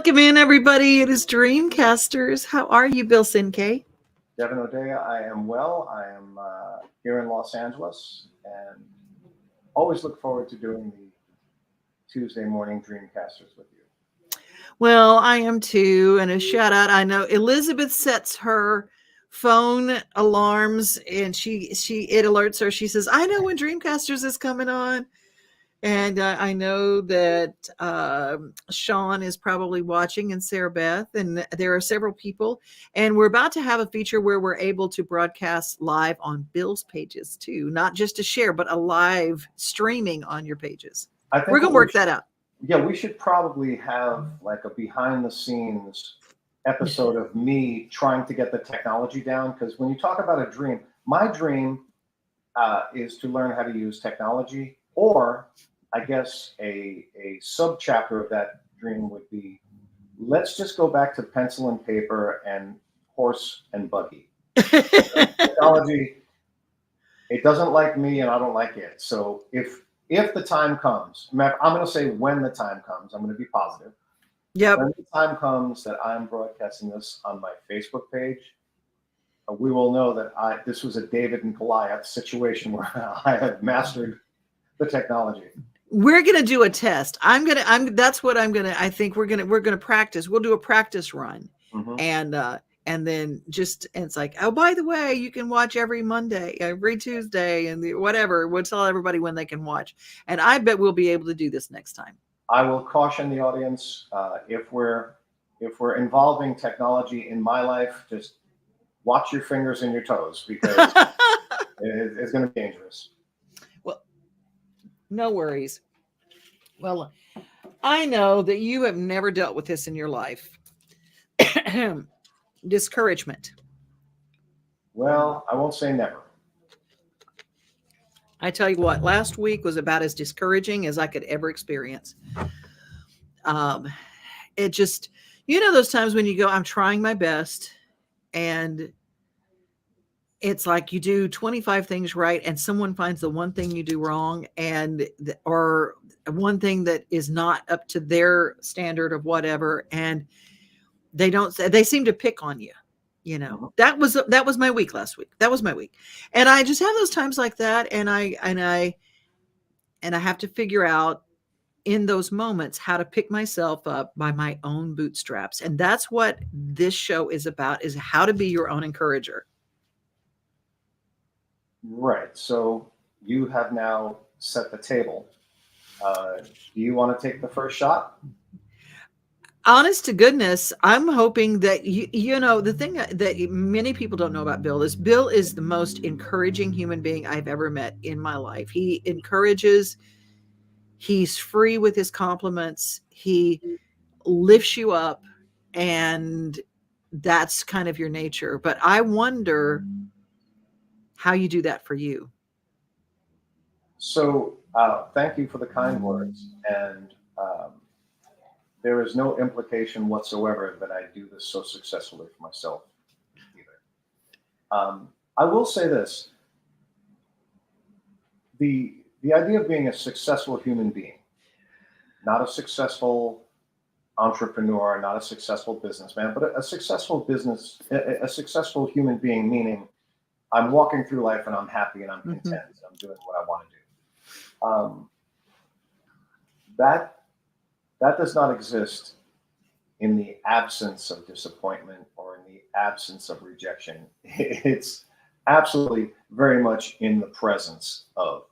Welcome in, everybody. It is Dreamcasters. How are you, Bill Cinque? Devon, I am well. I am here in Los Angeles and always look forward to doing the Tuesday morning Dreamcasters with you. Well, I am too. And a shout out. I know Elizabeth sets her phone alarms and it alerts her. She says, I know when Dreamcasters is coming on. And I know that Sean is probably watching, and Sarah Beth, and there are several people. And we're about to have a feature where we're able to broadcast live on Bill's pages too, not just to share, but a live streaming on your pages. We're going to work that out. Yeah, we should probably have like a behind the scenes episode of me trying to get the technology down. Because when you talk about a dream, my dream is to learn how to use technology. Or I guess a sub-chapter of that dream would be, let's just go back to pencil and paper and horse and buggy. Technology, it doesn't like me and I don't like it. So if the time comes, I'm going to say when the time comes, I'm going to be positive. Yep. When the time comes that I'm broadcasting this on my Facebook page, we will know that this was a David and Goliath situation where I have mastered the technology. We're going to do a test. I think we're going to practice. We'll do a practice run. Mm-hmm. And then it's like, oh, by the way, you can watch every Monday, every Tuesday, and whatever. We'll tell everybody when they can watch. And I bet we'll be able to do this next time. I will caution the audience, if we're involving technology in my life, just watch your fingers and your toes, because it's going to be dangerous. No worries. Well, I know that you have never dealt with this in your life. Discouragement. Well, I won't say never. I tell you what, last week was about as discouraging as I could ever experience. It just, those times when you go, I'm trying my best, and it's like you do 25 things right and someone finds the one thing you do wrong, or one thing that is not up to their standard of whatever. And they seem to pick on you. That was my week last week. That was my week. And I just have those times like that. And I have to figure out in those moments how to pick myself up by my own bootstraps. And that's what this show is about, is how to be your own encourager. Right. So you have now set the table. Do you want to take the first shot? Honest to goodness, I'm hoping that the thing that many people don't know about Bill is the most encouraging human being I've ever met in my life. He encourages. He's free with his compliments. He lifts you up, and that's kind of your nature. But I wonder how you do that for you. So thank you for the kind words. And there is no implication whatsoever that I do this so successfully for myself either. I will say this. The idea of being a successful human being, not a successful entrepreneur, not a successful businessman, but a successful human being, meaning I'm walking through life and I'm happy and I'm content. Mm-hmm. I'm doing what I want to do. That does not exist in the absence of disappointment or in the absence of rejection. It's absolutely very much in the presence of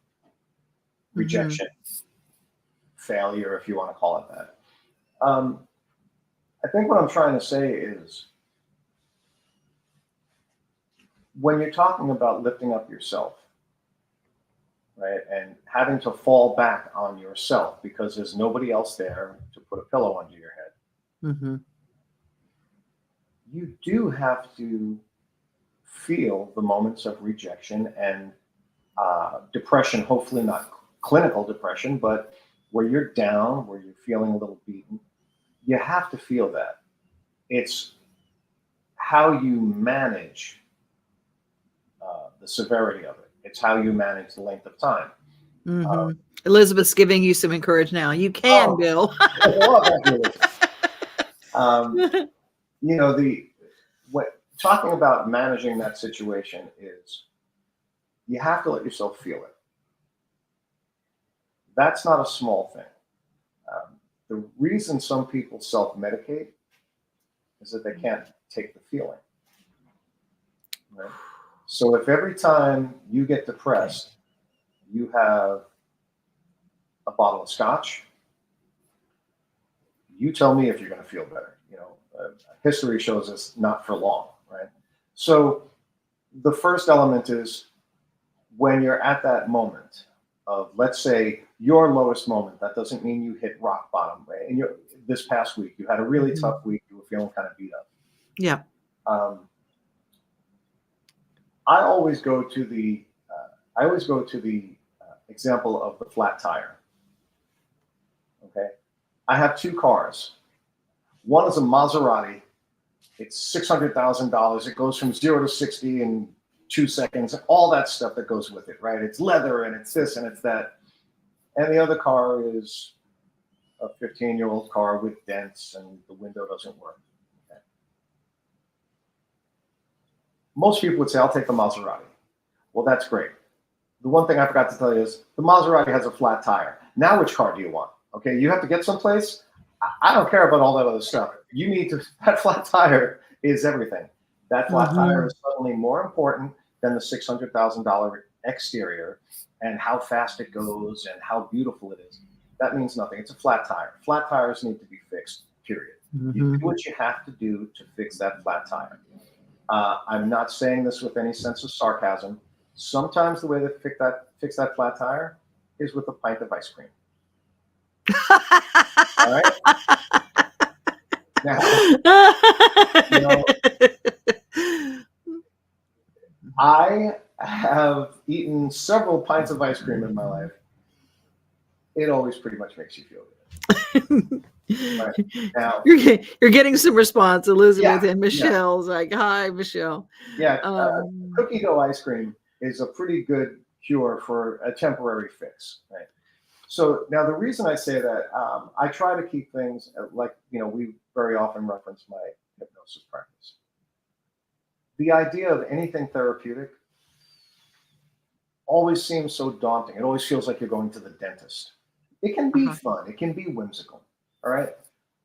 rejection, failure, if you want to call it that. I think what I'm trying to say is, when you're talking about lifting up yourself, right, and having to fall back on yourself because there's nobody else there to put a pillow under your head, you do have to feel the moments of rejection and depression, hopefully not clinical depression, but where you're down, where you're feeling a little beaten. You have to feel that. It's how you manage the severity of it. It's how you manage the length of time. Elizabeth's giving you some encouragement now. You can, Bill. um, you know, what talking about managing that situation is you have to let yourself feel it. That's not a small thing. The reason some people self-medicate is that they can't take the feeling. Right? So if every time you get depressed, you have a bottle of scotch, you tell me if you're going to feel better. History shows us not for long, right? So the first element is when you're at that moment of, let's say, your lowest moment. That doesn't mean you hit rock bottom. Right? And this past week, you had a really tough week. You were feeling kind of beat up. Yeah. I always go to the example of the flat tire. Okay, I have two cars. One is a Maserati. It's $600,000. It goes from 0 to 60 in 2 seconds. All that stuff that goes with it, right? It's leather and it's this and it's that. And the other car is a 15-year-old car with dents and the window doesn't work. Okay. Most people would say, "I'll take the Maserati." Well, that's great. The one thing I forgot to tell you is the Maserati has a flat tire. Now, which car do you want? Okay, you have to get someplace. I don't care about all that other stuff. You need to, that flat tire is everything. That flat tire is suddenly more important than the $600,000 exterior and how fast it goes and how beautiful it is. That means nothing. It's a flat tire. Flat tires need to be fixed, period. You do what you have to do to fix that flat tire. I'm not saying this with any sense of sarcasm. Sometimes the way to fix that flat tire is with a pint of ice cream. All right. Now, I have eaten several pints of ice cream in my life. It always pretty much makes you feel good. Right. Now, you're getting some response. Elizabeth and Michelle's like, "Hi, Michelle." Yeah, cookie dough ice cream is a pretty good cure for a temporary fix. Right. So now the reason I say that, I try to keep things like, we very often reference my hypnosis practice. The idea of anything therapeutic always seems so daunting. It always feels like you're going to the dentist. It can be fun. It can be whimsical. All right.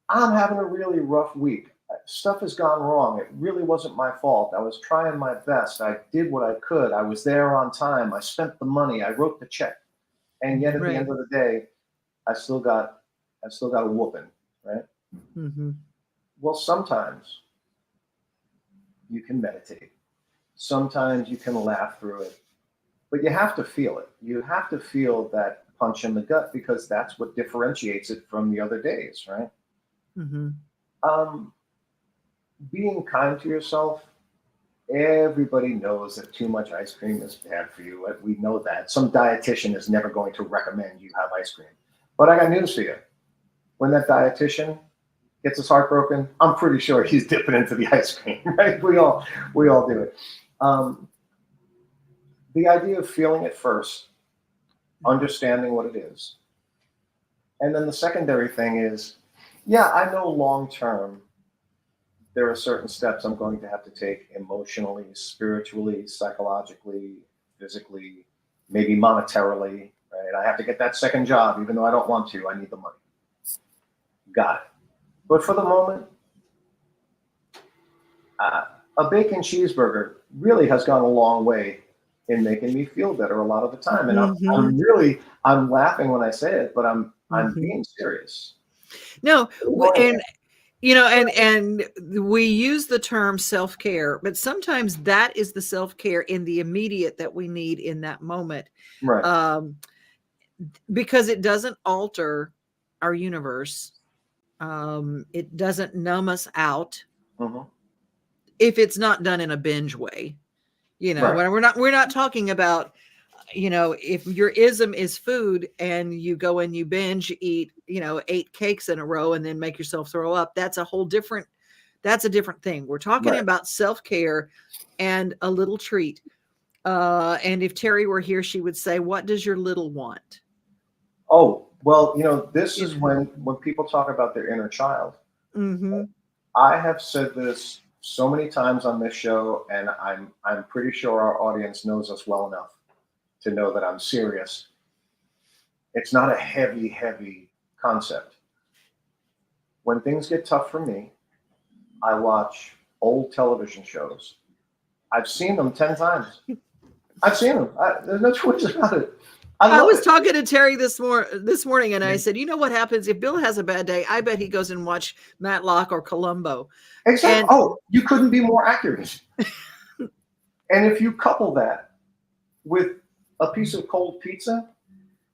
I'm having a really rough week. Stuff has gone wrong. It really wasn't my fault. I was trying my best. I did what I could. I was there on time. I spent the money. I wrote the check. And yet at the end of the day, I still got a whooping, right? Well, sometimes you can meditate. Sometimes you can laugh through it. But you have to feel it. You have to feel that punch in the gut because that's what differentiates it from the other days, right? Being kind to yourself. Everybody knows that too much ice cream is bad for you. We know that. Some dietitian is never going to recommend you have ice cream. But I got news for you. When that dietitian gets his heart broken, I'm pretty sure he's dipping into the ice cream, right? We all do it. The idea of feeling it first, understanding what it is. And then the secondary thing is, I know long term, there are certain steps I'm going to have to take emotionally, spiritually, psychologically, physically, maybe monetarily, right? I have to get that second job, even though I don't want to. I need the money. Got it. But for the moment, a bacon cheeseburger really has gone a long way in making me feel better a lot of the time. And I'm laughing when I say it, but I'm being serious. No, and and we use the term self-care, but sometimes that is the self-care in the immediate that we need in that moment. Right. Because it doesn't alter our universe. It doesn't numb us out. If it's not done in a binge way. When we're not talking about, if your ism is food and you go and you binge eat, 8 cakes in a row and then make yourself throw up, that's a different thing. We're talking about self-care and a little treat. And if Terry were here, she would say, "What does your little want?" Oh, well, this is when people talk about their inner child. I have said this so many times on this show, and I'm pretty sure our audience knows us well enough to know that I'm serious. It's not a heavy concept. When things get tough for me, I watch old television shows. I've seen them 10 times. I've seen them. There's no choice about it. I was talking to Terry this morning, and I said, you know what happens if Bill has a bad day? I bet he goes and watch Matlock or Columbo. Exactly. You couldn't be more accurate. And if you couple that with a piece of cold pizza,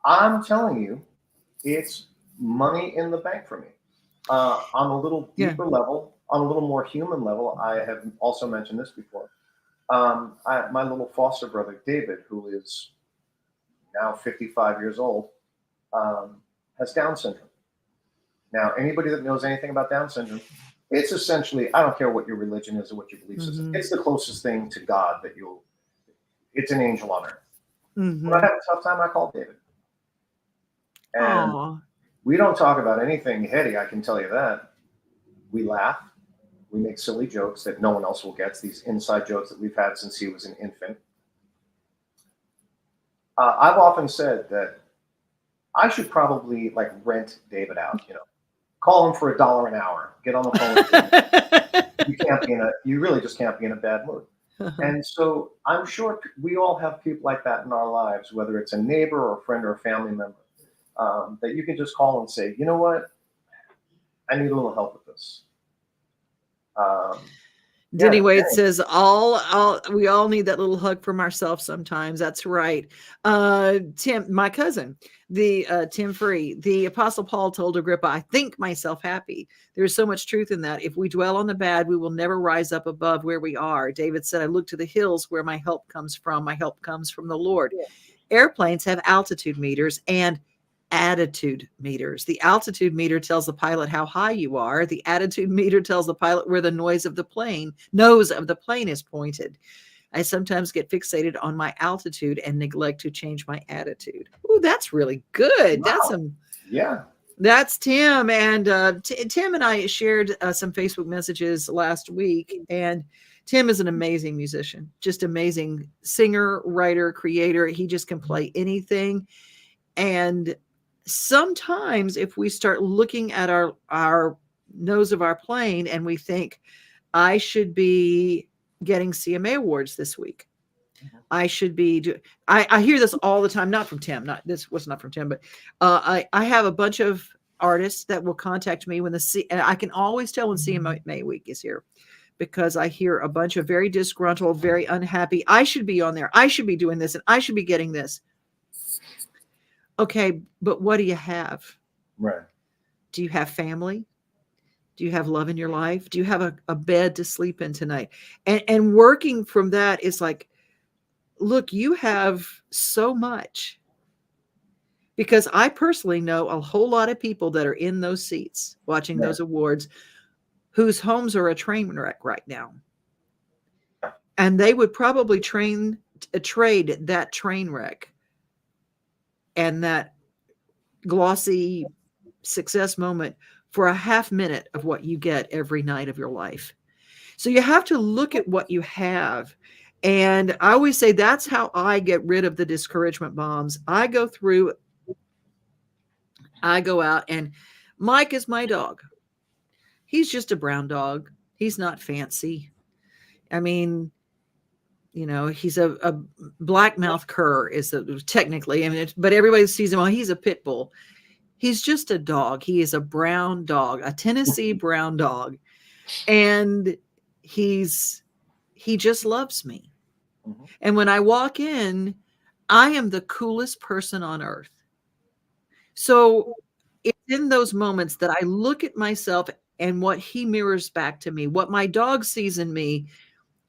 I'm telling you, it's money in the bank for me. On a little deeper level, on a little more human level, I have also mentioned this before. My little foster brother, David, who is now 55 years old, has Down syndrome. Now, anybody that knows anything about Down syndrome, it's essentially, I don't care what your religion is or what your belief system, it's the closest thing to God that it's an angel on earth. When I have a tough time, I call David. And we don't talk about anything heady, I can tell you that. We laugh. We make silly jokes that no one else will get. It's these inside jokes that we've had since he was an infant. I've often said that I should probably rent David out, call him for $1 an hour, get on the phone with him. You really just can't be in a bad mood. And so I'm sure we all have people like that in our lives, whether it's a neighbor or a friend or a family member, that you can just call and say, you know what, I need a little help with this. Denny Wade says we all need that little hug from ourselves sometimes. That's right. Tim, my cousin, Tim Free, the Apostle Paul told Agrippa, I think myself happy. There is so much truth in that. If we dwell on the bad, we will never rise up above where we are. David said, I look to the hills where my help comes from. My help comes from the Lord. Yeah. Airplanes have altitude meters and attitude meters. The altitude meter tells the pilot how high you are. The attitude meter tells the pilot where the nose of the plane is pointed. I sometimes get fixated on my altitude and neglect to change my attitude. Oh, that's really good. Wow. That's Tim. And Tim and I shared some Facebook messages last week, and Tim is an amazing musician, just amazing singer, writer, creator. He just can play anything. And sometimes if we start looking at our nose of our plane and we think, I should be getting CMA awards this week. I should be I hear this all the time, not from Tim, this was not from Tim, but I have a bunch of artists that will contact me and I can always tell when CMA week is here, because I hear a bunch of very disgruntled, very unhappy, I should be on there, I should be doing this, and I should be getting this. Okay, but what do you have? Right. Do you have family? Do you have love in your life? Do you have a bed to sleep in tonight? And working from that is like, look, you have so much. Because I personally know a whole lot of people that are in those seats watching those awards whose homes are a train wreck right now. And they would probably trade that train wreck and that glossy success moment for a half minute of what you get every night of your life. So you have to look at what you have. And I always say that's how I get rid of the discouragement bombs. I go out, and Mike is my dog. He's just a brown dog. He's not fancy. I mean, he's a black-mouthed cur technically, but everybody sees him. Oh, he's a pit bull. He's just a dog. He is a brown dog, a Tennessee brown dog. And he just loves me. Mm-hmm. And when I walk in, I am the coolest person on earth. So it's in those moments that I look at myself and what he mirrors back to me, what my dog sees in me.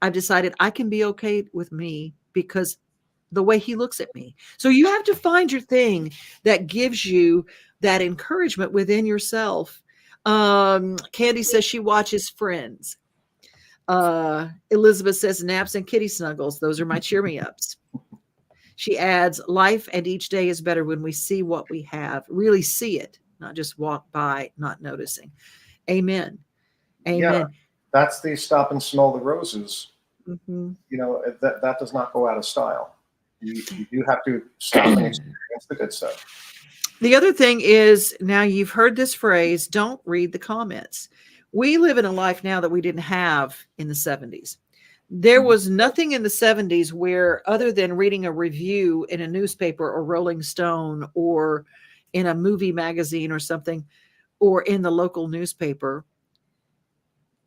I've decided I can be okay with me because the way he looks at me. So you have to find your thing that gives you that encouragement within yourself. Candy says she watches Friends. Elizabeth says naps and kitty snuggles. Those are my cheer me ups. She adds, life and each day is better when we see what we have, really see it, not just walk by, not noticing. Amen. Yeah, Amen. that's the stop and smell the roses. Hmm. That does not go out of style. You do have to stop and experience the good stuff. The other thing is, now you've heard this phrase, don't read the comments. We live in a life now that we didn't have in the 70s. There Mhm. was nothing in the 70s where, other than reading a review in a newspaper or Rolling Stone or in a movie magazine or something, or in the local newspaper,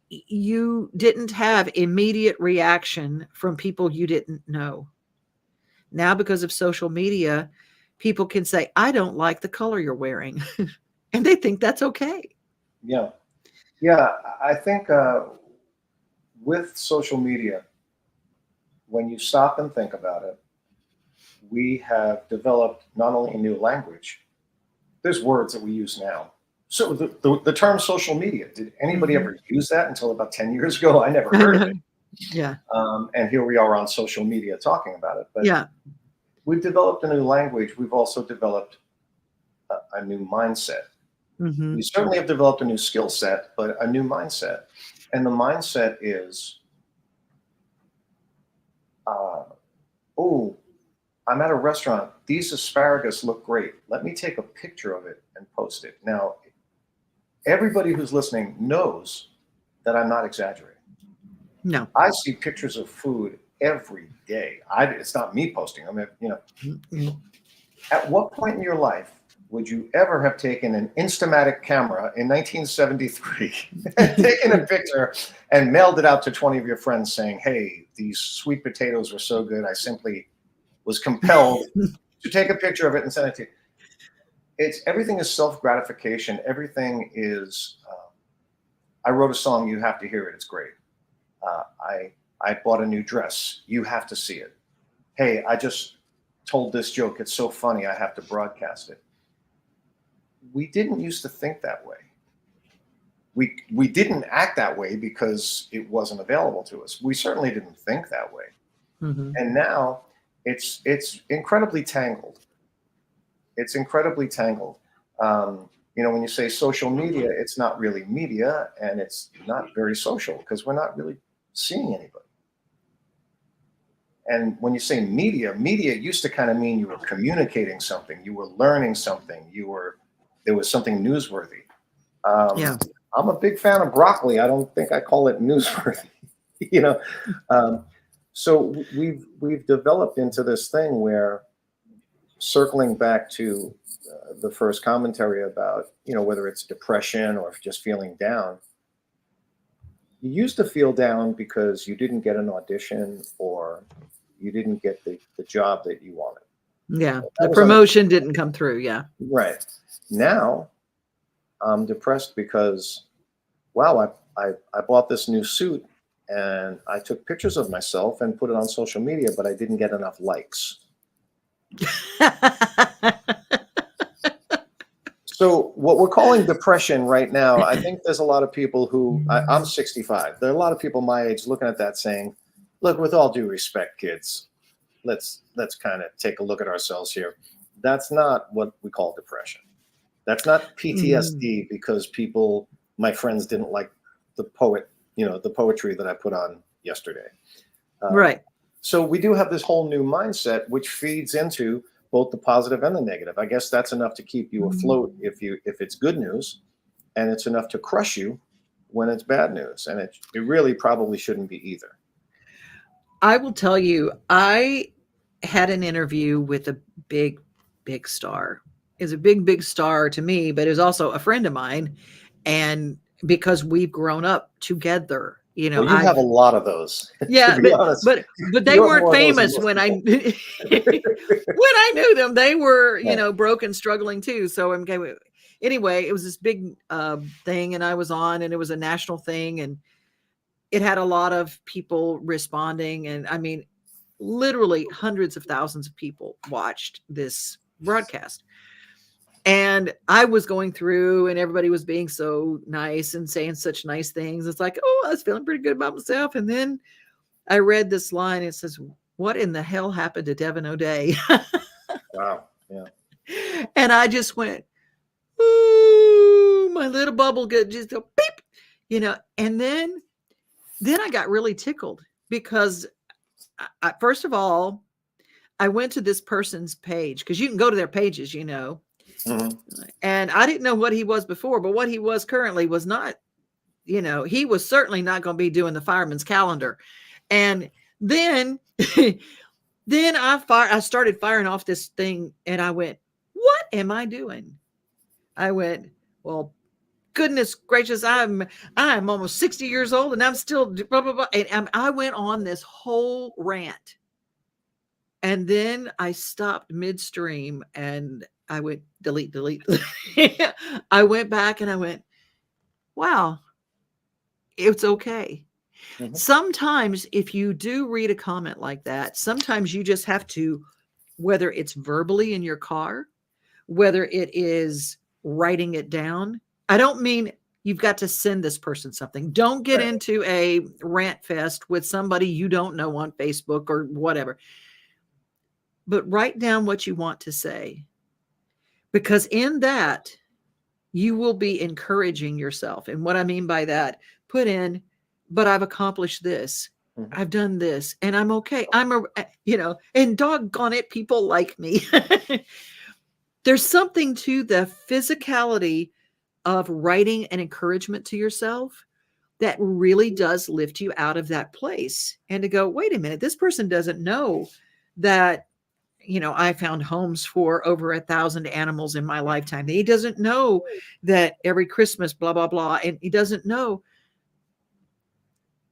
you didn't have immediate reaction from people you didn't know. Now, because of social media, people can say, I don't like the color you're wearing. And they think that's okay. Yeah, yeah. I think with social media, when you stop and think about it, we have developed not only a new language. There's words that we use now. So the term social media, did anybody Mhm. ever use that until about 10 years ago? I never heard of it. Yeah. And here we are on social media talking about it. But Yeah. we've developed a new language. We've also developed a new mindset. We Mhm. certainly have developed a new skill set, but a new mindset. And the mindset is, uh, oh, I'm at a restaurant. These asparagus look great. Let me take a picture of it and post it. Now, everybody who's listening knows that I'm not exaggerating. No. I see pictures of food every day. It's not me posting them. Mm-mm. At what point in your life would you ever have taken an Instamatic camera in 1973 and taken a picture and mailed it out to 20 of your friends saying, hey, these sweet potatoes were so good, I simply was compelled to take a picture of it and send it to you? Everything is self gratification. Everything is. I wrote a song. You have to hear it. It's great. I bought a new dress. You have to see it. Hey, I just told this joke. It's so funny. I have to broadcast it. We didn't used to think that way. We didn't act that way because it wasn't available to us. We certainly didn't think that way. Mhm. And now it's incredibly tangled. It's incredibly tangled. When you say social media, it's not really media, and it's not very social because we're not really seeing anybody. And when you say media used to kind of mean you were communicating something, you were learning something, there was something newsworthy. Yeah. I'm a big fan of broccoli. I don't think I call it newsworthy. you know, um, so we've developed into this thing where, circling back to the first commentary about whether it's depression or just feeling down. You used to feel down because you didn't get an audition or you didn't get the job that you wanted. Yeah. That The was promotion didn't come through. Yeah. right. Now I'm depressed because, wow, I bought this new suit and I took pictures of myself and put it on social media, but I didn't get enough likes. So what we're calling depression right now, I think there's a lot of people who I'm 65. There are a lot of people my age looking at that saying, look, with all due respect, kids, let's kind of take a look at ourselves here. That's not what we call depression. That's not Mhm. PTSD because my friends didn't like the poetry that I put on yesterday. Um, Right. so we do have this whole new mindset, which feeds into both the positive and the negative. I guess that's enough to keep you afloat if it's good news, and it's enough to crush you when it's bad news. And it really probably shouldn't be either. I will tell you, I had an interview with a big, big star. Is a big, big star to me, but is also a friend of mine. And because we've grown up together, Well, you have a I've lot of those, to yeah, be honest. but they You have weren't more of those than famous most when I people. when I knew them. They were, Yeah. broke and struggling too. So I'm okay. Anyway, it was this big thing, and I was on, and it was a national thing, and it had a lot of people responding, and I mean, literally hundreds of thousands of people watched this broadcast. And I was going through, and everybody was being so nice and saying such nice things. It's like, oh, I was feeling pretty good about myself. And then I read this line. It says, what in the hell happened to Devon O'Day? Wow. Yeah. And I just went, ooh, my little bubble just go beep. And then I got really tickled because first of all, I went to this person's page because you can go to their pages, Mhm. and I didn't know what he was before, but what he was currently was not, he was certainly not going to be doing the fireman's calendar. And then, then I started firing off this thing and I went, what am I doing? I went, well, goodness gracious, I'm almost 60 years old and I'm still blah, blah, blah. And I went on this whole rant. And then I stopped midstream and I went delete, delete. I went back and I went, wow, it's okay. Mhm. Sometimes if you do read a comment like that, sometimes you just have to, whether it's verbally in your car, whether it is writing it down. I don't mean you've got to send this person something. Don't get Right. into a rant fest with somebody you don't know on Facebook or whatever. But write down what you want to say, because in that you will be encouraging yourself. And what I mean by that, put in, but I've accomplished this. Mhm. I've done this and I'm okay. And doggone it, people like me. There's something to the physicality of writing an encouragement to yourself that really does lift you out of that place and to go, wait a minute, this person doesn't know that, I found homes for over 1,000 animals in my lifetime. He doesn't know that every Christmas, blah, blah, blah. And he doesn't know.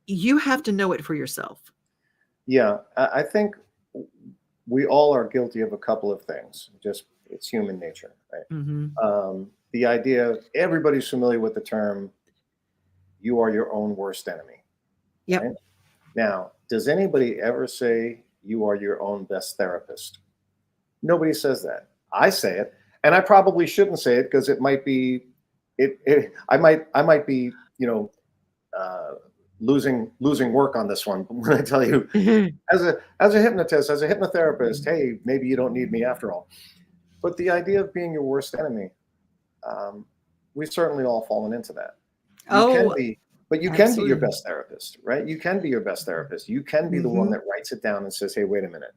You have to know it for yourself. Yeah, I think we all are guilty of a couple of things. Just it's human nature, right? Mm-hmm. The idea, everybody's familiar with the term, you are your own worst enemy. Yep. Right? Now, does anybody ever say you are your own best therapist? Nobody says that. I say it, and I probably shouldn't say it because it might be, I might be, uh, losing work on this one. But when I tell you, as a hypnotist, as a hypnotherapist, hey, maybe you don't need me after all. But the idea of being your worst enemy, we've certainly all fallen into that. You can Oh, be, but you can be your absolutely. best therapist, right? You can be your best therapist. You can be the one Mm-hmm. that writes it down and says, hey, wait a minute,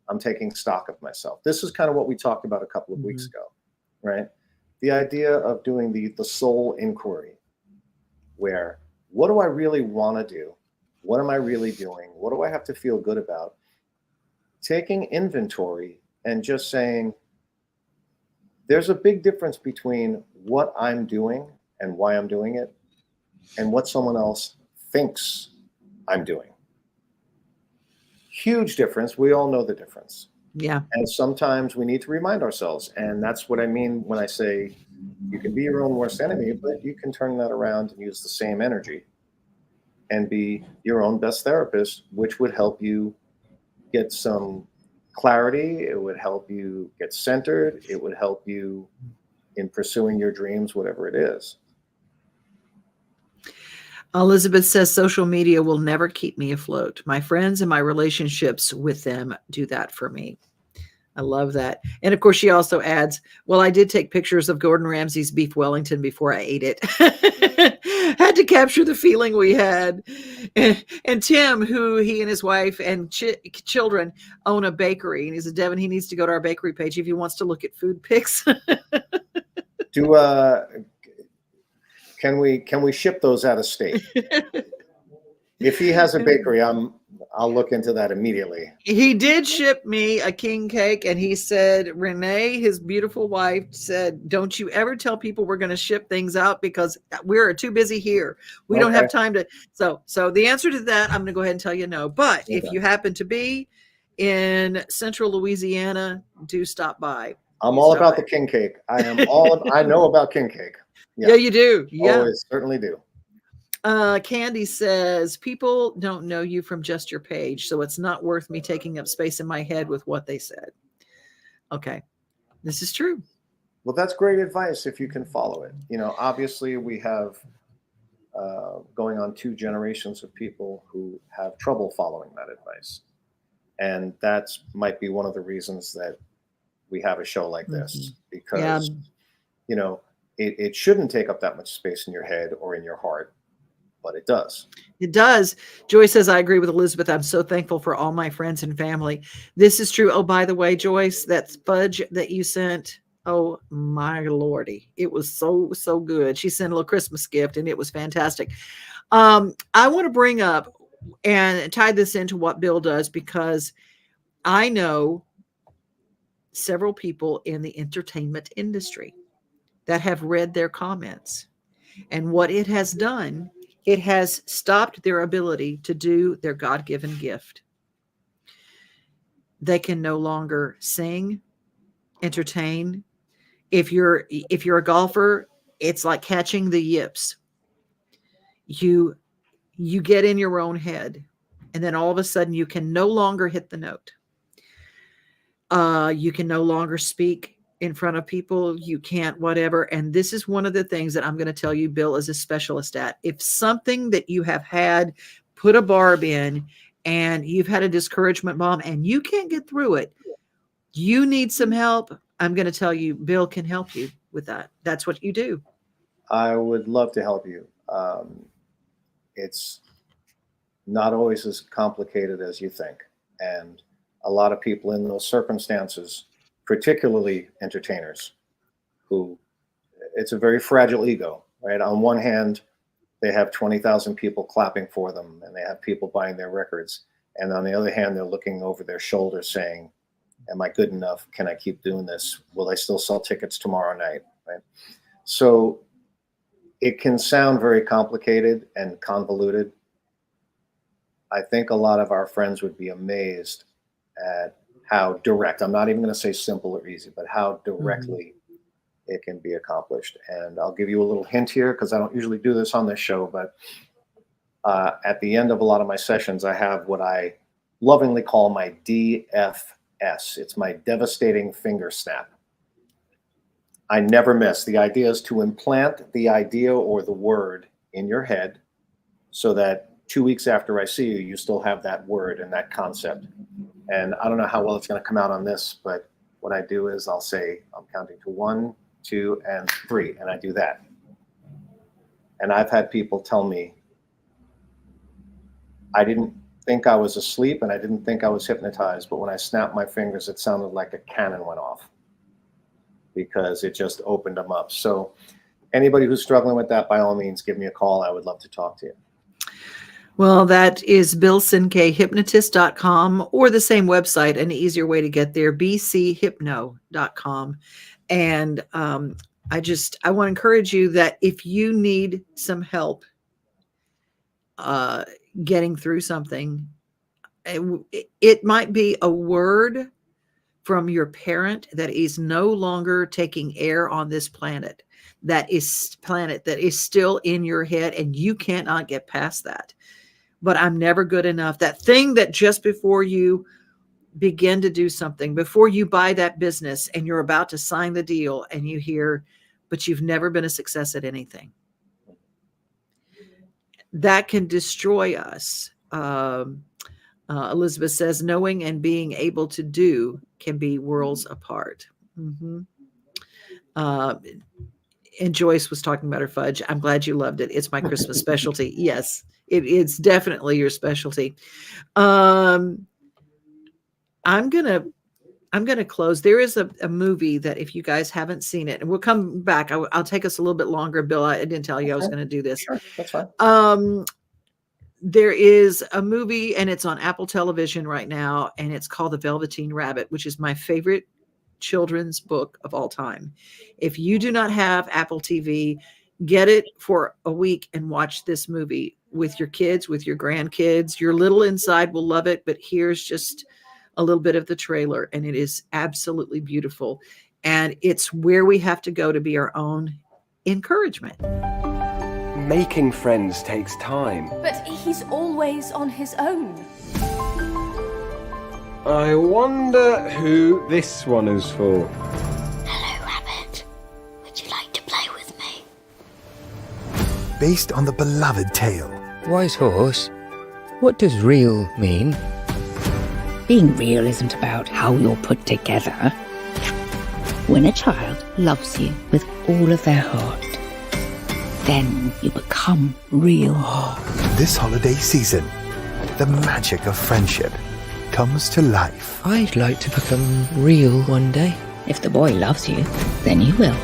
I'm taking stock of myself. This is kind of what we talked about a couple of weeks ago, right? The idea of doing the soul inquiry, where what do I really want to do? What am I really doing? What do I have to feel good about? Taking inventory and just saying, there's a big difference between what I'm doing and why I'm doing it and what someone else thinks I'm doing. Huge difference. We all know the difference. Yeah. And sometimes we need to remind ourselves. And that's what I mean when I say you can be your own worst enemy, but you can turn that around and use the same energy and be your own best therapist, which would help you get some clarity. It would help you get centered. It would help you in pursuing your dreams, whatever it is. Elizabeth says social media will never keep me afloat. My friends and my relationships with them do that for me. I love that. And of course, she also adds, well, I did take pictures of Gordon Ramsay's beef Wellington before I ate it. Had to capture the feeling we had. And Tim, who he and his wife and children own a bakery. And he said, Devon, he needs to go to our bakery page if he wants to look at food pics. Can we ship those out of state? If he has a bakery, I'll look into that immediately. He did ship me a king cake, and he said, Renee, his beautiful wife, said, don't you ever tell people we're going to ship things out because we're too busy here. We don't have time to. So the answer to that, I'm going to go ahead and tell you no. But if you happen to be in central Louisiana, do stop by. I'm all about the king cake. I know about king cake. Yeah, you do. Yeah. Oh, I certainly do. Candy says, people don't know you from just your page, so it's not worth me taking up space in my head with what they said. Okay. This is true. Well, that's great advice if you can follow it. Obviously we have going on 2 generations of people who have trouble following that advice. And that might be one of the reasons that we have a show like this, because, it shouldn't take up that much space in your head or in your heart. but it does. It does. Joy says, I agree with Elizabeth. I'm so thankful for all my friends and family. This is true. Oh, by the way, Joyce, that fudge that you sent, oh my Lordy, it was so, so good. She sent a little Christmas gift and it was fantastic. I want to bring up and tie this into what Bill does, because I know several people in the entertainment industry that have read their comments, and what it has done, it has stopped their ability to do their God-given gift. They can no longer sing, entertain. If you're a golfer, it's like catching the yips. You get in your own head, and then all of a sudden you can no longer hit the note. You can no longer speak in front of people. You can't whatever. And this is one of the things that I'm going to tell you Bill is a specialist at. If something that you have had put a barb in and you've had a discouragement bomb and you can't get through it, you need some help. I'm going to tell you Bill can help you with that. That's what you do. I would love to help you. It's not always as complicated as you think. And a lot of people in those circumstances, particularly entertainers, who it's a very fragile ego, right? On one hand, they have 20,000 people clapping for them and they have people buying their records. And on the other hand, they're looking over their shoulder saying, am I good enough? Can I keep doing this? Will I still sell tickets tomorrow night? Right? So it can sound very complicated and convoluted. I think a lot of our friends would be amazed at how direct, I'm not even going to say simple or easy, but how directly it can be accomplished. And I'll give you a little hint here, because I don't usually do this on this show, but at the end of a lot of my sessions, I have what I lovingly call my DFS. It's my devastating finger snap. I never miss. The idea is to implant the idea or the word in your head so that 2 weeks after I see you, you still have that word and that concept. And I don't know how well it's going to come out on this, but what I do is I'll say, I'm counting to 1, 2, and 3, and I do that. And I've had people tell me, I didn't think I was asleep and I didn't think I was hypnotized, but when I snapped my fingers, it sounded like a cannon went off, because it just opened them up. So anybody who's struggling with that, by all means, give me a call. I would love to talk to you. Well, that is BillCinqueHypnotist.com, or the same website, an easier way to get there, bchypno.com. And I want to encourage you that if you need some help getting through something, it might be a word from your parent that is no longer taking air on this planet, that is still in your head, and you cannot get past that. But I'm never good enough. That thing that just before you begin to do something, before you buy that business and you're about to sign the deal, and you hear, but you've never been a success at anything. That can destroy us. Elizabeth says, knowing and being able to do can be worlds apart. And Joyce was talking about her fudge. I'm glad you loved it. It's my Christmas specialty. Yes, it's definitely your specialty. I'm gonna close. There is a movie that, if you guys haven't seen it, and we'll come back. I'll take us a little bit longer, Bill. I didn't tell you I was going to do this. Sure, that's fine. There is a movie, and it's on Apple Television right now, and it's called The Velveteen Rabbit, which is my favorite children's book of all time. If you do not have Apple TV, get it for a week and watch this movie with your kids, with your grandkids. Your little inside will love it, but here's just a little bit of the trailer, and it is absolutely beautiful. And it's where we have to go to be our own encouragement. Making friends takes time. But he's always on his own. I wonder who this one is for. Hello, Rabbit. Would you like to play with me? Based on the beloved tale. Wise horse, what does real mean? Being real isn't about how you're put together. When a child loves you with all of their heart, Then you become real. This holiday season, the magic of friendship comes to life. I'd like to become real one day. If the boy loves you, then you will.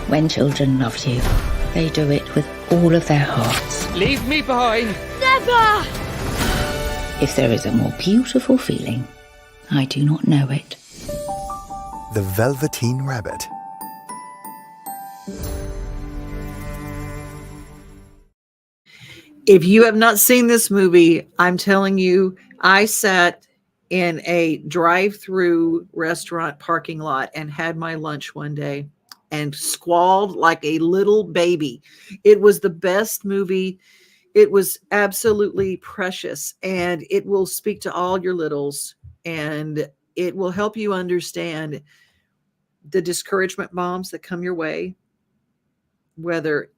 When children love you, they do it with all of their hearts. Leave me behind. Never! If there is a more beautiful feeling, I do not know it. The Velveteen Rabbit. If you have not seen this movie, I'm telling you, I sat in a drive-through restaurant parking lot and had my lunch one day and squalled like a little baby. It was the best movie. It was absolutely precious, and it will speak to all your littles, and it will help you understand the discouragement bombs that come your way, whether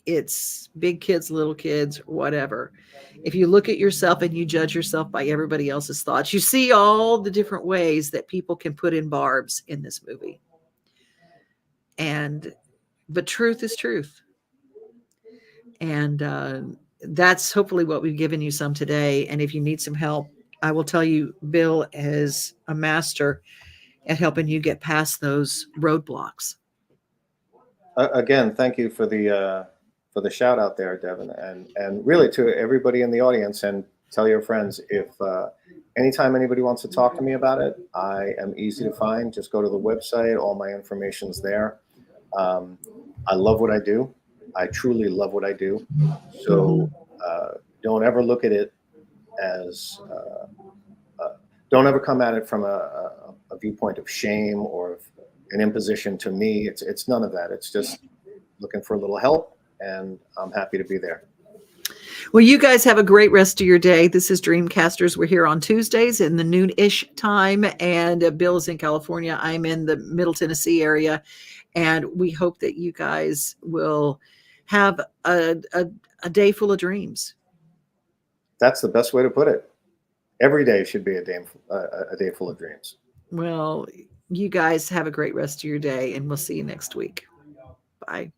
it's big kids, little kids, whatever. If you look at yourself and you judge yourself by everybody else's thoughts, you see all the different ways that people can put in barbs in this movie. But truth is truth. And that's hopefully what we've given you some today. And if you need some help, I will tell you, Bill is a master at helping you get past those roadblocks. Again, thank you for the shout out there, Devon, and really to everybody in the audience, and tell your friends, if anytime anybody wants to talk to me about it, I am easy to find. Just go to the website. All my information's there. I love what I do. I truly love what I do. So don't ever look at it as, don't ever come at it from a viewpoint of shame or an imposition to me. It's none of that. It's just looking for a little help, and I'm happy to be there. Well, you guys have a great rest of your day. This is Dreamcasters. We're here on Tuesdays in the noon-ish time, and Bill is in California. I'm in the Middle Tennessee area, and we hope that you guys will have a day full of dreams. That's the best way to put it. Every day should be a day full of dreams. Well, you guys have a great rest of your day, and we'll see you next week. Bye.